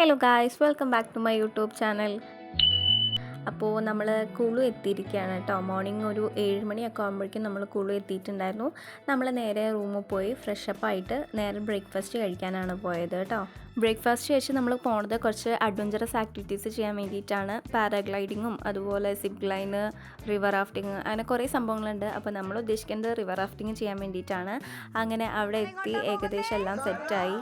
Hello guys, welcome back to my YouTube channel. അപ്പോൾ നമ്മൾ കുളു എത്തിയിരിക്കുകയാണ് കേട്ടോ. മോർണിംഗ് ഒരു 7 മണിയൊക്കെ ആകുമ്പോഴേക്കും നമ്മൾ കുളു എത്തിയിട്ടുണ്ടായിരുന്നു. നമ്മൾ നേരെ റൂമിൽ പോയി ഫ്രഷപ്പ് ആയിട്ട് നേരെ ബ്രേക്ക്ഫാസ്റ്റ് കഴിക്കാനാണ് പോയത് കേട്ടോ. ബ്രേക്ക്ഫാസ്റ്റ് കഴിച്ച് നമ്മൾ പോണത് കുറച്ച് അഡ്വഞ്ചറസ് ആക്ടിവിറ്റീസ് ചെയ്യാൻ വേണ്ടിയിട്ടാണ്. പാരാഗ്ലൈഡിങ്ങും അതുപോലെ സിപ്പ് ലൈന്, റിവർ റാഫ്റ്റിങ്, അങ്ങനെ കുറേ സംഭവങ്ങളുണ്ട്. അപ്പോൾ നമ്മൾ ഉദ്ദേശിക്കുന്നത് റിവർ റാഫ്റ്റിങ് ചെയ്യാൻ വേണ്ടിയിട്ടാണ്. അങ്ങനെ അവിടെ എത്തി ഏകദേശം എല്ലാം സെറ്റായി.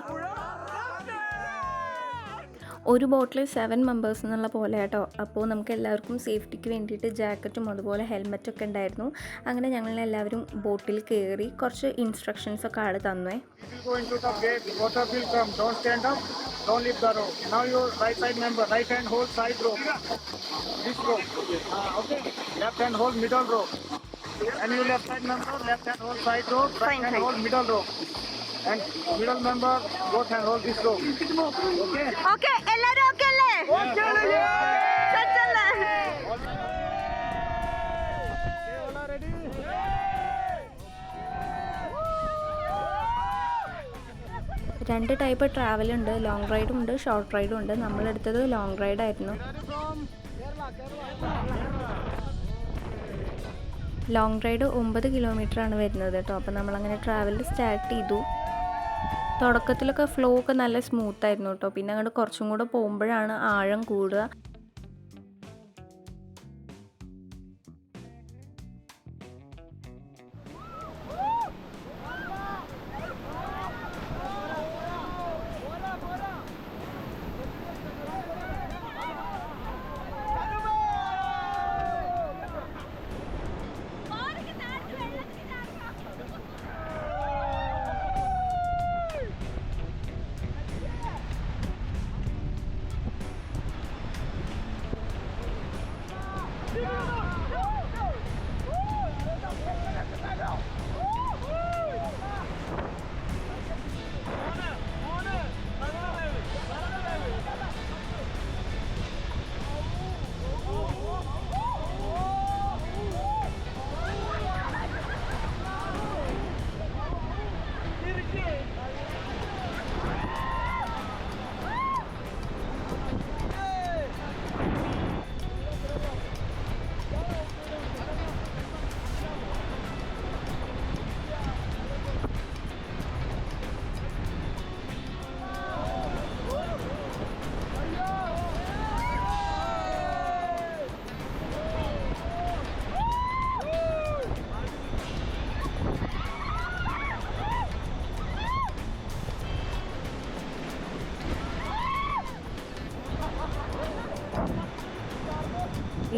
ഒരു ബോട്ടിൽ 7 മെമ്പേഴ്സ് എന്നുള്ള പോലെ കേട്ടോ. അപ്പോൾ നമുക്ക് എല്ലാവർക്കും സേഫ്റ്റിക്ക് വേണ്ടിയിട്ട് ജാക്കറ്റും അതുപോലെ ഹെൽമെറ്റൊക്കെ ഉണ്ടായിരുന്നു. അങ്ങനെ ഞങ്ങളെല്ലാവരും ബോട്ടിൽ കയറി കുറച്ച് ഇൻസ്ട്രക്ഷൻസൊക്കെ ആൾ തന്നേ. And you left side member, left hand hold side rope, right hand hold middle rope. And middle member, both hand hold this rope. Okay? Okay, എല്ലാരും okay അല്ലേ? Okay, yeah! Set അല്ലേ? Ready? രണ്ട് ടൈപ്പ് ട്രാവലുണ്ട്, ലോങ് റൈഡും ഉണ്ട്, short റൈഡും ഉണ്ട്. നമ്മളെടുത്തത് long റൈഡായിരുന്നു. Long ride 9 കിലോമീറ്ററാണ് വരുന്നത് കേട്ടോ. അപ്പോൾ നമ്മളങ്ങനെ ട്രാവൽ സ്റ്റാർട്ട് ചെയ്തു. തുടക്കത്തിലൊക്കെ ഫ്ലോ ഒക്കെ നല്ല സ്മൂത്തായിരുന്നു കേട്ടോ. പിന്നെ അങ്ങോട്ട് കുറച്ചും കൂടെ പോകുമ്പോഴാണ് ആഴം കൂടുക.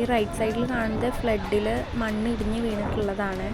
ഈ റൈറ്റ് സൈഡിൽ കാണുന്നത് ഫ്ലഡിൽ മണ്ണ് ഇടിഞ്ഞ് വീണിട്ടുള്ളതാണ്.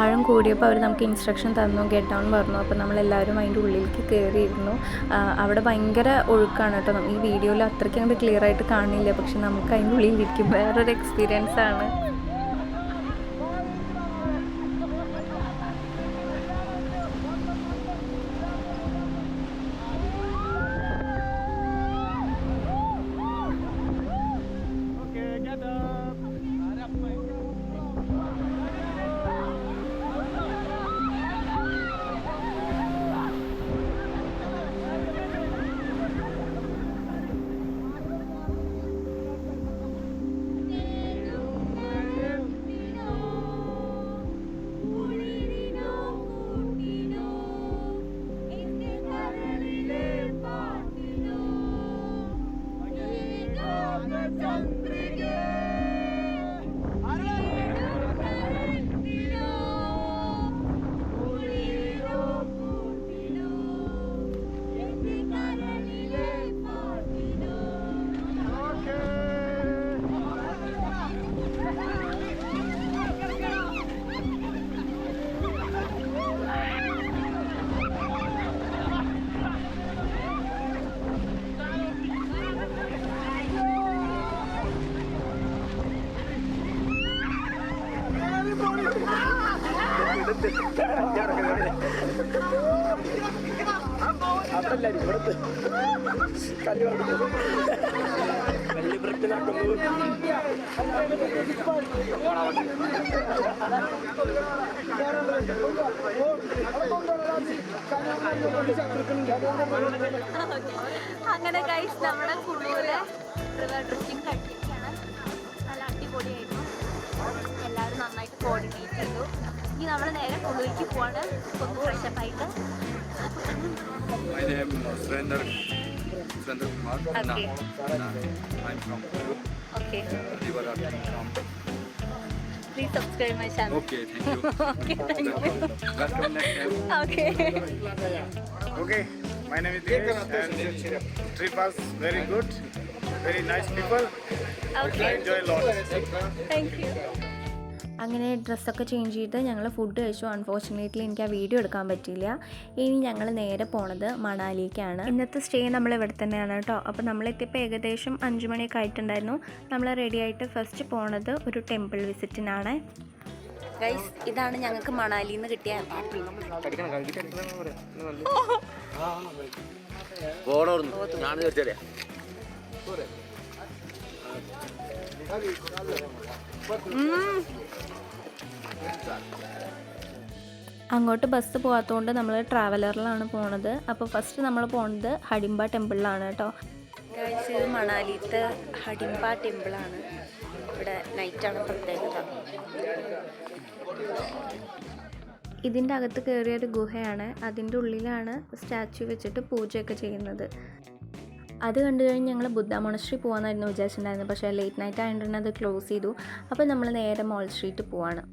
ആഴം കൂടിയപ്പോൾ അവർ നമുക്ക് ഇൻസ്ട്രക്ഷൻ തന്നു, ഗെറ്റ് ഡൗൺ പറഞ്ഞു. അപ്പോൾ നമ്മളെല്ലാവരും അതിൻ്റെ ഉള്ളിലേക്ക് കയറിയിരുന്നു. അവിടെ ഭയങ്കര ഒഴുക്കാണ് കേട്ടോ. ഈ വീഡിയോയിൽ അത്രയ്ക്ക് അങ്ങോട്ട് ക്ലിയർ ആയിട്ട് കാണില്ല, പക്ഷെ നമുക്ക് അതിൻ്റെ ഉള്ളിലിരിക്കും വേറൊരു എക്സ്പീരിയൻസ് ആണ്. അങ്ങനെ ഗൈസ് നമ്മുടെ കുളൂര് റിവർ ഡ്രിഫ്റ്റിംഗ് കഴിഞ്ഞിരിക്കുകയാണ്. നല്ല അടിപൊളിയായിരുന്നു. എല്ലാവരും നന്നായിട്ട് കോർഡിനേറ്റ് ചെയ്തു. ഇനി നമ്മൾ നേരെ കുളൂരിക്ക് പോവാണ്. ഒന്ന് ഫ്രഷപ്പ് ആയിട്ട്. My name is Surender Kumar. Okay. I'm from Peru. Okay. River rafting from. Please subscribe my channel. Okay, thank you. Okay, thank you. Welcome next time. Okay. Okay, my name is Dinesh and trip was very good, very nice people. Okay. I enjoy a lot. Thank you. അങ്ങനെ ഡ്രസ്സൊക്കെ change ചെയ്ത് ഞങ്ങൾ food കഴിച്ചു. Unfortunately എനിക്ക് ആ video എടുക്കാൻ പറ്റിയില്ല. ഇനി ഞങ്ങൾ നേരെ പോണത് മണാലിക്കാണ്. ഇന്നത്തെ സ്റ്റേ നമ്മൾ ഇവിടെ തന്നെയാണ് കേട്ടോ. അപ്പോൾ നമ്മളെത്തിയപ്പോൾ ഏകദേശം 5 മണിയൊക്കെ ആയിട്ടുണ്ടായിരുന്നു. നമ്മൾ റെഡി ആയിട്ട് ഫസ്റ്റ് പോണത് ഒരു ടെമ്പിൾ വിസിറ്റിനാണ്. ഗൈസ്, ഇതാണ് ഞങ്ങൾക്ക് മണാലിയിൽ നിന്ന് കിട്ടിയ അങ്ങോട്ട് ബസ് പോകാത്തതുകൊണ്ട് നമ്മൾ ട്രാവലറിലാണ് പോണത്. അപ്പോൾ ഫസ്റ്റ് നമ്മൾ പോണത് ഹഡിംബ ടെമ്പിളിലാണ് കേട്ടോ. ഗൈസ്, ഇത് മണാലിത്തെ ഹഡിംബ ടെമ്പിളാണ്. ഇവിടെ നൈറ്റാണ് പ്രത്യേകത. ഇതിൻ്റെ അകത്ത് കയറിയൊരു ഗുഹയാണ്. അതിൻ്റെ ഉള്ളിലാണ് സ്റ്റാച്യു വെച്ചിട്ട് പൂജയൊക്കെ ചെയ്യുന്നത്. അത് കണ്ടു കഴിഞ്ഞ് ഞങ്ങൾ ബുദ്ധ മൊണസ്ട്രി പോകാമെന്നായിരുന്നു വിചാരിച്ചിട്ടുണ്ടായിരുന്നത്. പക്ഷേ ലേറ്റ് നൈറ്റ് ആയതുകൊണ്ട് അത് ക്ലോസ് ചെയ്തു. അപ്പോൾ നമ്മൾ നേരെ മോൾ സ്ട്രീറ്റ് പോവാണ്.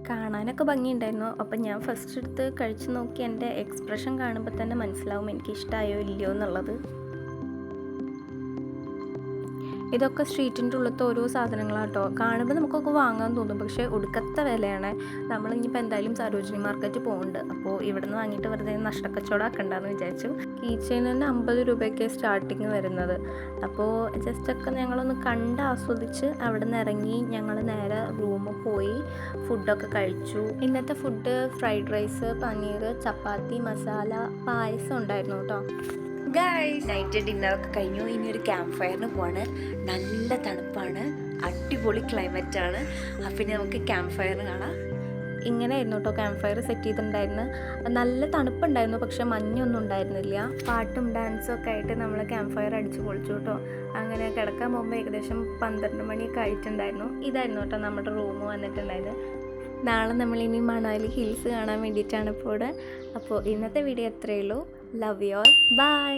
കാണാനൊക്കെ ഭംഗിയുണ്ടായിരുന്നു. അപ്പം ഞാൻ ഫസ്റ്റ് എടുത്ത് കഴിച്ച് നോക്കി എൻ്റെ എക്സ്പ്രഷൻ കാണുമ്പോൾ തന്നെ മനസ്സിലാവും എനിക്ക് ഇഷ്ടമായോ ഇല്ലയോ എന്നുള്ളത്. ഇതൊക്കെ സ്ട്രീറ്റിൻ്റെ ഉള്ളത്തെ ഓരോ സാധനങ്ങളാണ് കേട്ടോ. കാണുമ്പോൾ നമുക്കൊക്കെ വാങ്ങാൻ തോന്നും, പക്ഷേ ഒടുക്കത്തെ വിലയാണ്. നമ്മളിനിപ്പോൾ എന്തായാലും സരോജിനി മാർക്കറ്റ് പോകുന്നുണ്ട്. അപ്പോൾ ഇവിടെ നിന്ന് വാങ്ങിയിട്ട് വെറുതെ നഷ്ടക്കച്ചവടം ആക്കണ്ടെന്ന് വിചാരിച്ചു. കീച്ചെയിന് തന്നെ 50 രൂപയ്ക്ക് സ്റ്റാർട്ടിങ് വരുന്നത്. അപ്പോൾ ജസ്റ്റൊക്കെ ഞങ്ങളൊന്ന് കണ്ട് ആസ്വദിച്ച് അവിടെ നിന്ന് ഇറങ്ങി ഞങ്ങൾ നേരെ റൂമിൽ പോയി ഫുഡൊക്കെ കഴിച്ചു. ഇന്നത്തെ ഫുഡ് ഫ്രൈഡ് റൈസ്, പനീർ, ചപ്പാത്തി, മസാല, പായസം ഉണ്ടായിരുന്നു കേട്ടോ. ഗൈസ്, നൈറ്റ് ഡിന്നറൊക്കെ കഴിഞ്ഞു. ഇനി ഒരു ക്യാമ്പ് ഫയറിന് പോവാണ്. നല്ല തണുപ്പാണ്, അടിപൊളി ക്ലൈമറ്റാണ്. പിന്നെ നമുക്ക് ക്യാമ്പ് ഫയറിന് കാണാം. ഇങ്ങനെയായിരുന്നു കേട്ടോ ക്യാമ്പ് ഫയർ സെറ്റ് ചെയ്തിട്ടുണ്ടായിരുന്നു. നല്ല തണുപ്പുണ്ടായിരുന്നു, പക്ഷെ മഞ്ഞൊന്നും ഉണ്ടായിരുന്നില്ല. പാട്ടും ഡാൻസും ഒക്കെ ആയിട്ട് നമ്മൾ ക്യാമ്പ് ഫയർ അടിച്ച് പൊളിച്ചു കേട്ടോ. അങ്ങനെ കിടക്കാൻ പോകുമ്പോൾ ഏകദേശം 12 മണിയൊക്കെ ആയിട്ടുണ്ടായിരുന്നു. ഇതായിരുന്നു കേട്ടോ നമ്മുടെ റൂം വന്നിട്ടുണ്ടായത്. നാളെ നമ്മളിനി മണാലി ഹിൽസ് കാണാൻ വേണ്ടിയിട്ടാണ് ഇപ്പോൾ. അപ്പോൾ ഇന്നത്തെ വീഡിയോ എത്രയേ ഉള്ളൂ. Love you all. ബൈ.